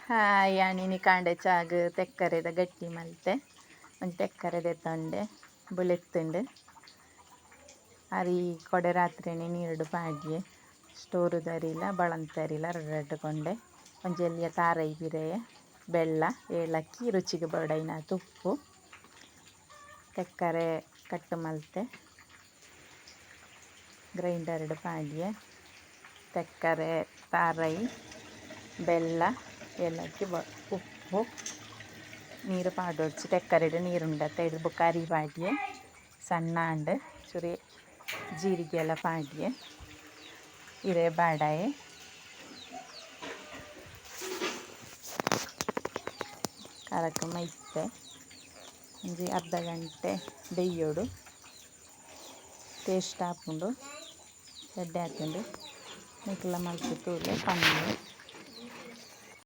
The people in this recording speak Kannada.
ಹಾಯ್ ಅಣಿನಿ ಕಾಂಡೆ ಚಾಗ್ ತೆಕ್ಕರೆದ ಗಟ್ಟಿ ಮಲ್ತೆ ಒಂಜಿ ತೆಕ್ಕರೆ ತಂಡೆ ಬುಲೆತ್ತುಂಡು ಅರಿ ಕೊಡೆ ರಾತ್ರಿನೆ ನೀರುಡು ಪಾಡ್ಯೆ ಸ್ಟೋರು ತರಿಲ ಬಳಂದ್ ತರಿಲ ರಡ್ಡ್ ಕೊಂಡೆ ಒಂಜಿ ಎಲ್ಲಿಯ ತಾರೈ ಪಿರೆಯೆ ಬೆಲ್ಲ ಏಲಕ್ಕಿ ರುಚಿಗೆ ಬೋಡೈನ ತುಪ್ಪು ತೆಕ್ಕರೆ ಕಟ್ ಮಲ್ತೆ ಗ್ರೈಂಡರ್ಡ್ ಪಾಡ್ಯೆ ತೆಕ್ಕರೆ ತಾರೈ ಬೆಲ್ಲ ಏಲಕ್ಕಿ ಉಪ್ಪು ನೀರು ಪಾಡೊಡ್ಚಿ ತೆಕ್ಕರೆಡ್ ನೀರುಂಡ ತೈಡ್ ಬೊಕ ಅರಿ ಪಾಡ್ಯೆ ಸಣ್ಣಂಡ್ ಚೂರು ಜೀರಿಗೆ ಎಲ್ಲ ಪಾಡ್ಯೆ ಇರೆ ಬಾಡಾಯೆ ಕರಕ್ ಮೈತ್ತೆ ಒಂಜಿ ಅರ್ಧ ಗಂಟೆ ಬೇಯೋಡು ಟೇಸ್ಟ್ ಆಪುಂಡು ಎಡ್ಡೆ ಆತುಂಡು ನಿಕ್ಲ ಮಲ್ತ್ ತೂಲೆ ಪನ್ನೊಲಿ।